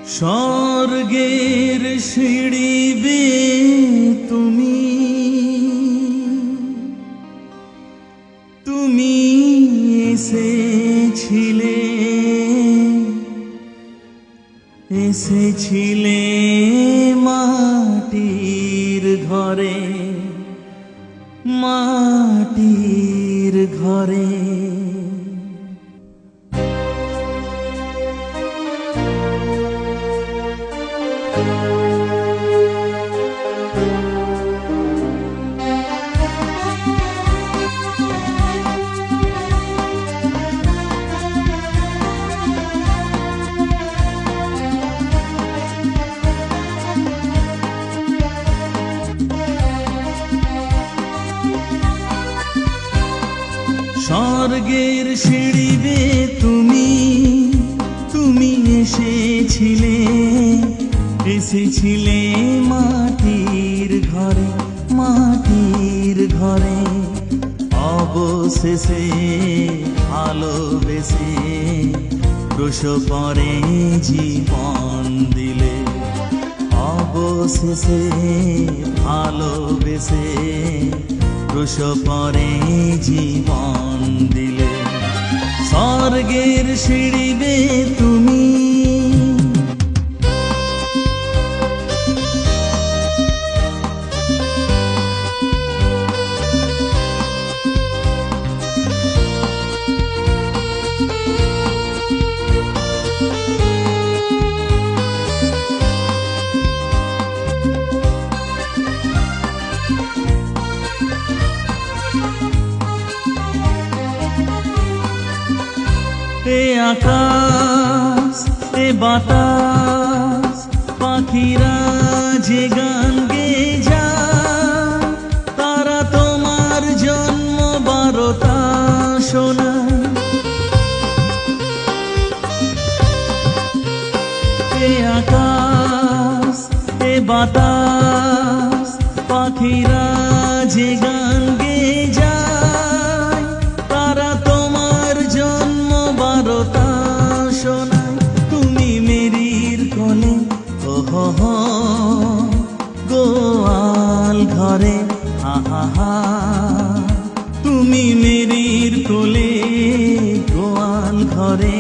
স্বর্গের সিঁড়ি বেয়ে তুমি এসেছিলে মাটির ঘরে স্বর্গের সিঁড়ি বেয়ে তুমি এসেছিলে মাটির ঘরে অবশেষে ভালোবেসে ক্রুশপরে জীবন দিলে, অবশেষে ভালোবেসে ক্রুশপরে জীবন দিলে। স্বর্গের সিঁড়ি বেয়ে তুমি এ আকাশ এ বাতাস পাখিরা যে গান গেয়ে যায়, তারা তোমার জন্ম বারতা শোনায়। এ আকাশ এ বাতাস পাখিরা যে গান গেয়ে যায়, তারা তোমার জন্ম বারতা শোনায়। তুমি মেরির কোলে গোয়াল ঘরে আহা, তুমি মেরির কোলে গোয়াল ঘরে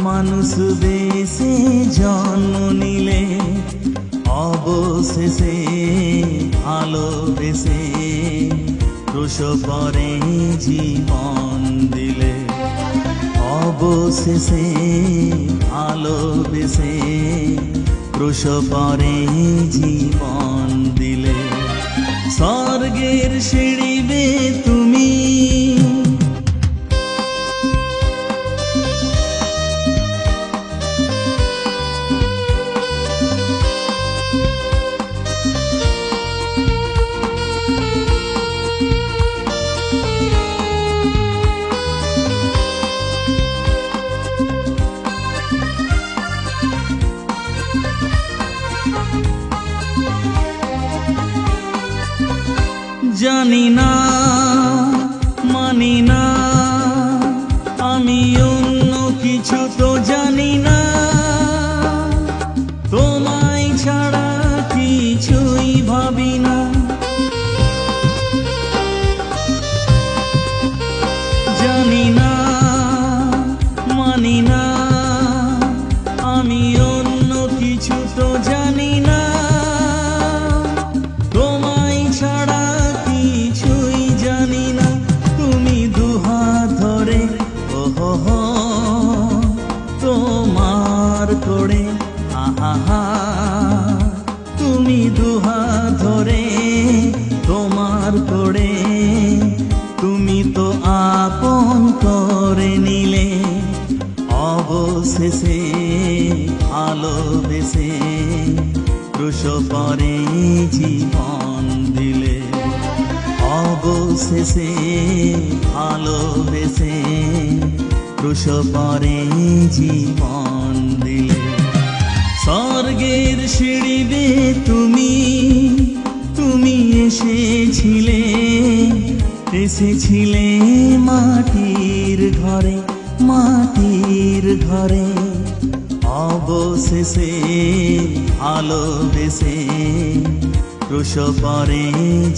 মানুষ বেশে জন্ম নিলে, অবশেষে ভালোবেসে ক্রুশপরে জীবন দিলে, অবশেষে ভালোবেসে ক্রুশপরে জীবন দিলে। স্বর্গের সিঁড়ি বেয়ে তুমি জানি না মানি না আমি অন্য কিছু তো জানি না, তোমায় ছাড়া কিছুই ভাবি না। জানি না মানি না আমি অন্য কিছু তো জানি না, তোমায় ছাড়া কিছুই জানি না। তুমি দুহাত ধরে তোমার করে আহা, তুমি দুহাত ধরে তোমার করে তুমি তো আপন করে নিলে, অবশেষে ভালোবেসে ক্রুশপরে জীবন দিলে, অবশেষে ভালোবেসে ক্রুশপরে জীবন দিলে। স্বর্গের সিঁড়ি বেয়ে তুমি এসেছিলে মাটির ঘরে অবশেষে ভালোবেসে প্রসবরে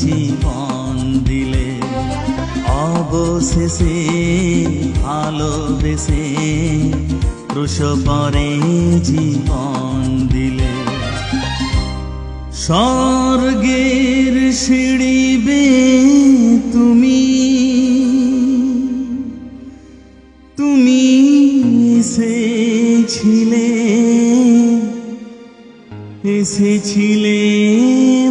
জীবন দিলে, অবশেষে ভালোবেসে প্রসবরে জীবন দিলে। স্বর্গের সিঁড়ি বেয়ে তুমি এসেছিলে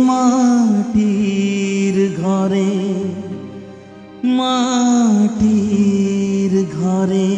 মাটির ঘরে, মাটির ঘরে,